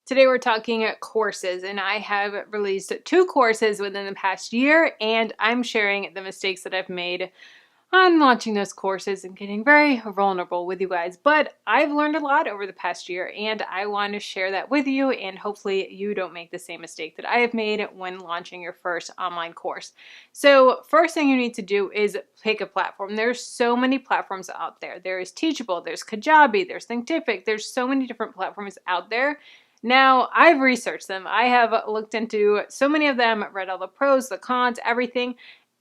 Today we're talking courses, and I have released 2 courses within the past year, and I'm sharing the mistakes that I've made on launching those courses and getting very vulnerable with you guys. But I've learned a lot over the past year, and I want to share that with you, and hopefully you don't make the same mistake that I have made when launching your first online course. So first thing you need to do is pick a platform. There's so many platforms out there. There's Teachable, there's Kajabi, there's Thinkific, there's so many different platforms out there. Now, I've researched them. I have looked into so many of them, read all the pros, the cons, everything.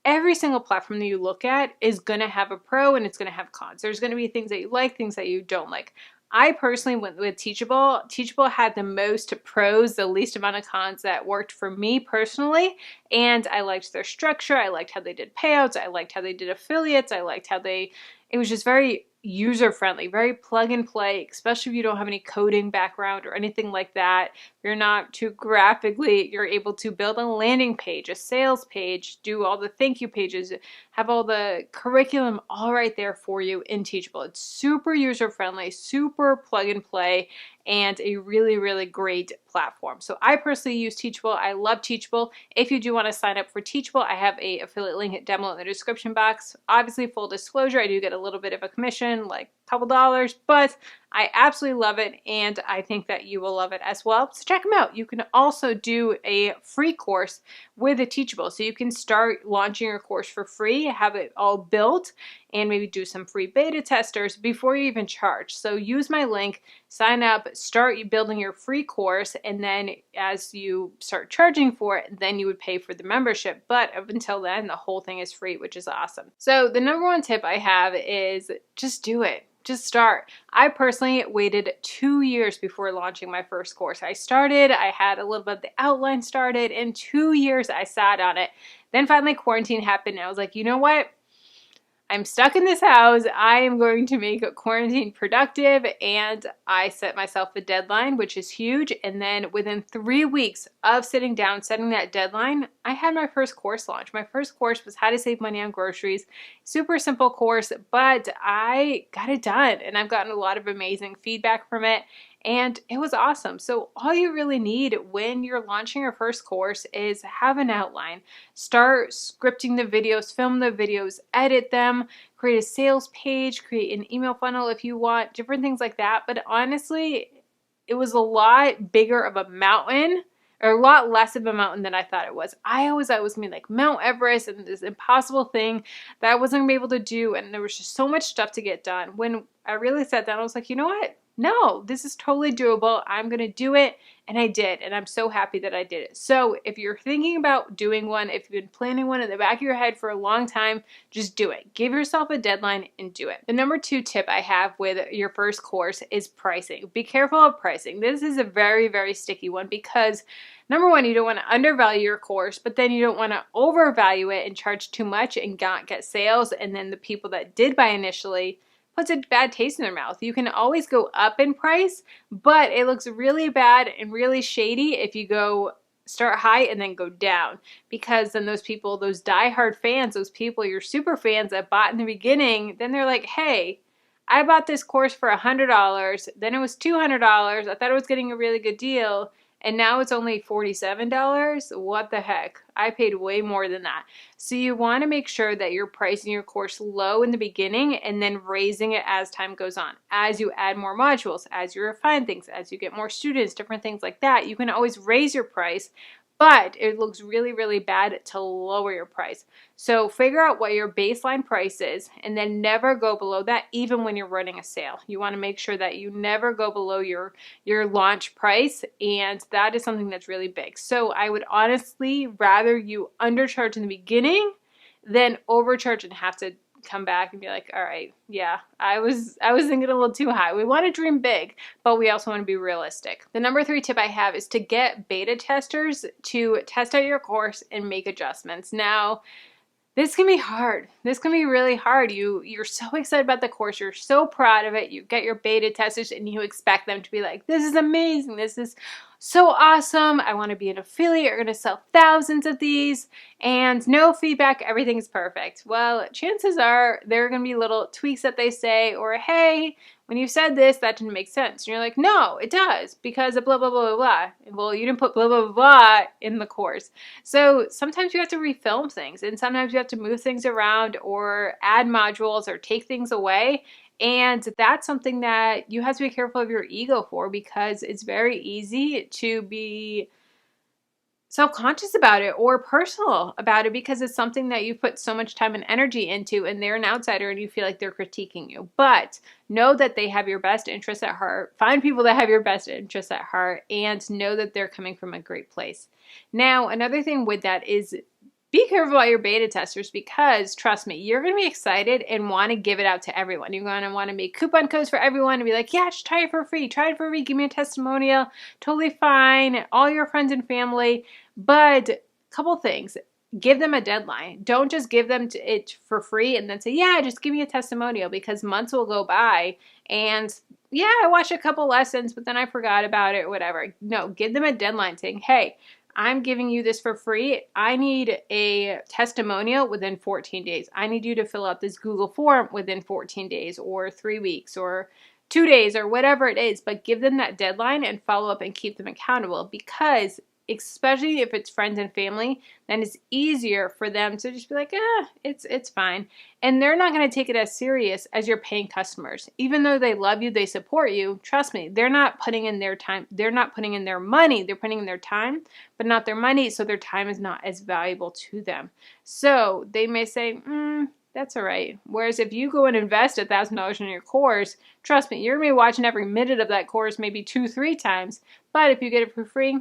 Every single platform that you look at is going to have a pro and it's going to have cons. There's going to be things that you like, things that you don't like. I personally went with Teachable. Teachable had the most pros, the least amount of cons that worked for me personally. And I liked their structure. I liked how they did payouts. I liked how they did affiliates. I liked how it was just very user-friendly, very plug and play, especially if you don't have any coding background or anything like that. You're not too graphically, you're able to build a landing page, a sales page, do all the thank you pages, have all the curriculum all right there for you in Teachable. It's super user-friendly, super plug and play, and a really, really great platform. So I personally use Teachable. I love Teachable. If you do want to sign up for Teachable, I have a affiliate link down below in the description box. Obviously, full disclosure, I do get a little bit of a commission, like a couple dollars, but I absolutely love it, and I think that you will love it as well. So check them out. You can also do a free course with a Teachable. So you can start launching your course for free, have it all built, and maybe do some free beta testers before you even charge. So use my link, sign up, start building your free course, and then as you start charging for it, then you would pay for the membership. But up until then, the whole thing is free, which is awesome. So the number one tip I have is just do it. Just start. I personally waited 2 years before launching my first course. I had a little bit of the outline started. In 2 years, I sat on it. Then finally quarantine happened, and I was like, you know what? I'm stuck in this house. I am going to make quarantine productive, and I set myself a deadline, which is huge. And then within 3 weeks of sitting down, setting that deadline, I had my first course launch. My first course was how to save money on groceries. Super simple course, but I got it done, and I've gotten a lot of amazing feedback from it. And it was awesome. So all you really need when you're launching your first course is have an outline. Start scripting the videos, film the videos, edit them, create a sales page, create an email funnel if you want, different things like that. But honestly, it was a lot bigger of a mountain, or a lot less of a mountain than I thought it was. I always thought it was going to be like Mount Everest and this impossible thing that I wasn't going to be able to do. And there was just so much stuff to get done. When I really sat down, I was like, you know what? No, this is totally doable. I'm going to do it. And I did. And I'm so happy that I did it. So if you're thinking about doing one, if you've been planning one in the back of your head for a long time, just do it. Give yourself a deadline and do it. The number 2 tip I have with your first course is pricing. Be careful of pricing. This is a very, very sticky one because number 1, you don't want to undervalue your course, but then you don't want to overvalue it and charge too much and not get sales. And then the people that did buy initially puts a bad taste in their mouth. You can always go up in price, but it looks really bad and really shady if you start high and then go down, because then those people, those diehard fans, those people, your super fans that bought in the beginning, then they're like, hey, I bought this course for $100, then it was $200, I thought I was getting a really good deal, and now it's only $47. What the heck? I paid way more than that. So you want to make sure that you're pricing your course low in the beginning and then raising it as time goes on. As you add more modules, as you refine things, as you get more students, different things like that, you can always raise your price, but it looks really, really bad to lower your price. So figure out what your baseline price is and then never go below that, even when you're running a sale. You want to make sure that you never go below your launch price, and that is something that's really big. So I would honestly rather you undercharge in the beginning than overcharge and have to come back and be like, all right, yeah, I was thinking a little too high. We want to dream big, but we also want to be realistic. The number 3 tip I have is to get beta testers to test out your course and make adjustments. Now, this can be hard. This can be really hard. You're so excited about the course. You're so proud of it. You get your beta testers and you expect them to be like, this is amazing. This is so awesome. I want to be an affiliate. You're going to sell thousands of these and no feedback. Everything's perfect. Well, chances are there are going to be little tweaks that they say, or hey, when you said this, that didn't make sense. And you're like, no, it does, because of blah, blah, blah, blah, blah. Well, you didn't put blah, blah, blah, blah in the course. So sometimes you have to refilm things, and sometimes you have to move things around or add modules or take things away. And that's something that you have to be careful of your ego for, because it's very easy to be self-conscious about it or personal about it because it's something that you put so much time and energy into, and they're an outsider and you feel like they're critiquing you. But know that they have your best interests at heart. Find people that have your best interests at heart, and know that they're coming from a great place. Now, another thing with that is be careful about your beta testers, because trust me, you're going to be excited and want to give it out to everyone. You're going to want to make coupon codes for everyone and be like, yeah, just try it for free. Try it for free. Give me a testimonial. Totally fine. All your friends and family. But couple things. Give them a deadline. Don't just give them it for free and then say, yeah, just give me a testimonial, because months will go by and yeah, I watched a couple lessons, but then I forgot about it or whatever. No, give them a deadline saying, hey, I'm giving you this for free. I need a testimonial within 14 days. I need you to fill out this Google form within 14 days or 3 weeks or 2 days or whatever it is. But give them that deadline and follow up and keep them accountable, because especially if it's friends and family, then it's easier for them to just be like, it's fine. And they're not going to take it as serious as your paying customers. Even though they love you, they support you, trust me, they're not putting in their time. They're not putting in their money. They're putting in their time, but not their money. So their time is not as valuable to them. So they may say, that's all right. Whereas if you go and invest $1,000 in your course, trust me, you're going to be watching every minute of that course maybe 2-3 times. But if you get it for free,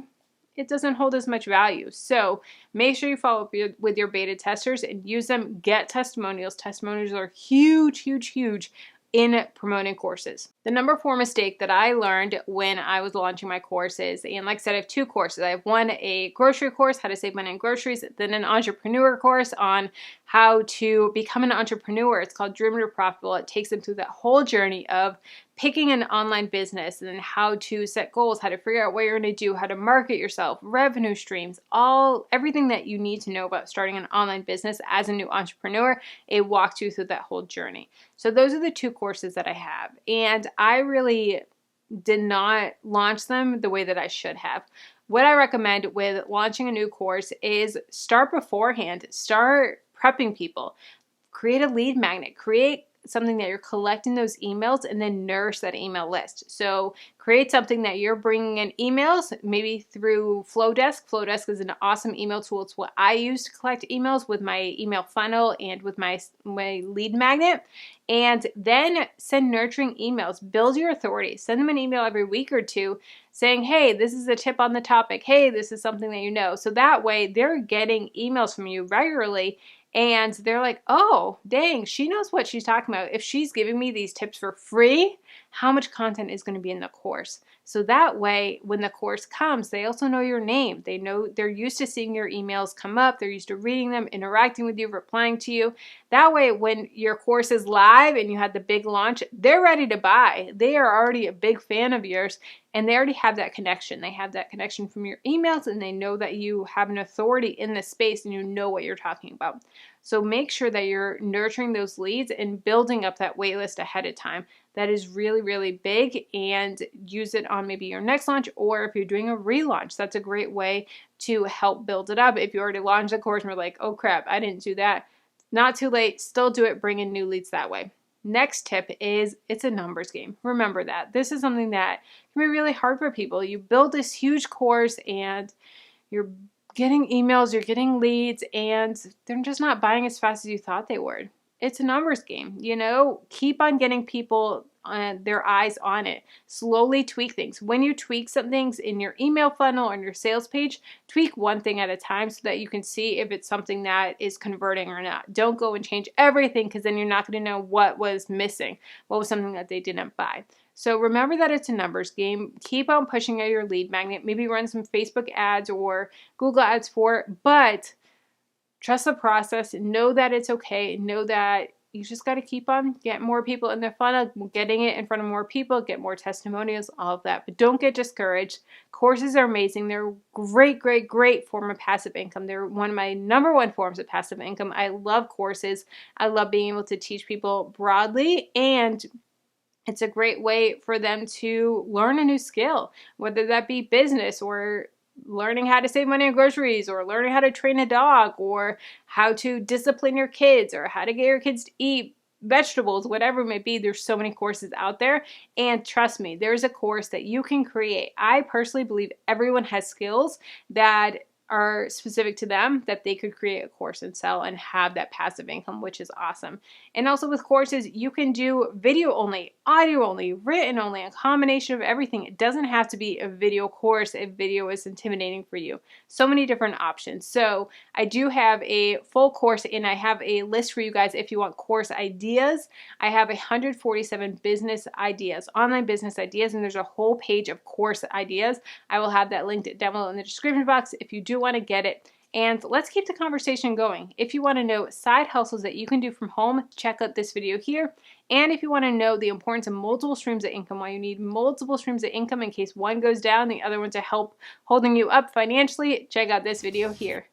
it doesn't hold as much value. So make sure you follow up with your beta testers and use them. Get testimonials. Testimonials are huge, huge, huge in promoting courses. The number 4 mistake that I learned when I was launching my courses, and like I said, I have 2 courses. I have one, a grocery course, how to save money on groceries, then an entrepreneur course on how to become an entrepreneur. It's called Dreamer to Profitable. It takes them through that whole journey of picking an online business and then how to set goals, how to figure out what you're going to do, how to market yourself, revenue streams, everything that you need to know about starting an online business as a new entrepreneur. It walks you through that whole journey. So those are the 2 courses that I have. And I really did not launch them the way that I should have. What I recommend with launching a new course is start beforehand. Start prepping people. Create a lead magnet. Create something that you're collecting those emails, and then nourish that email list. So create something that you're bringing in emails, maybe through Flowdesk. Flowdesk is an awesome email tool. It's what I use to collect emails with my email funnel and with my lead magnet. And then send nurturing emails. Build your authority. Send them an email every week or 2 saying, hey, this is a tip on the topic. Hey, this is something that you know. So that way they're getting emails from you regularly. And they're like, oh, dang, she knows what she's talking about. If she's giving me these tips for free, how much content is going to be in the course? So that way, when the course comes, they also know your name. They know, they're used to seeing your emails come up. They're used to reading them, interacting with you, replying to you. That way, when your course is live and you had the big launch, they're ready to buy. They are already a big fan of yours, and they already have that connection. They have that connection from your emails, and they know that you have an authority in this space and you know what you're talking about. So make sure that you're nurturing those leads and building up that wait list ahead of time. That is really, really big, and use it on maybe your next launch, or if you're doing a relaunch, that's a great way to help build it up. If you already launched the course and we're like, oh crap, I didn't do that. Not too late, still do it, bring in new leads that way. Next tip is it's a numbers game. Remember that. This is something that can be really hard for people. You build this huge course and you're getting emails, you're getting leads, and they're just not buying as fast as you thought they would. It's a numbers game, you know? Keep on getting people their eyes on it. Slowly tweak things. When you tweak some things in your email funnel or your sales page, tweak one thing at a time so that you can see if it's something that is converting or not. Don't go and change everything, because then you're not going to know what was missing, what was something that they didn't buy. So remember that it's a numbers game. Keep on pushing out your lead magnet. Maybe run some Facebook ads or Google ads for it, but trust the process. Know that it's okay. Know that you just got to keep on getting more people in their funnel, getting it in front of more people, get more testimonials, all of that. But don't get discouraged. Courses are amazing. They're a great, great, great form of passive income. They're one of my number 1 forms of passive income. I love courses. I love being able to teach people broadly, and It's a great way for them to learn a new skill, whether that be business or learning how to save money on groceries or learning how to train a dog or how to discipline your kids or how to get your kids to eat vegetables, whatever it may be. There's so many courses out there, and trust me, there's a course that you can create. I personally believe everyone has skills that are specific to them that they could create a course and sell and have that passive income, which is awesome. And also with courses, you can do video only, audio only, written only, a combination of everything. It doesn't have to be a video course if video is intimidating for you. So many different options. So I do have a full course, and I have a list for you guys if you want course ideas. I have 147 business ideas, online business ideas, and there's a whole page of course ideas. I will have that linked down below in the description box if you do want to get it. And let's keep the conversation going. If you want to know side hustles that you can do from home, check out this video here. And if you want to know the importance of multiple streams of income, why you need multiple streams of income in case one goes down, the other one to help holding you up financially, check out this video here.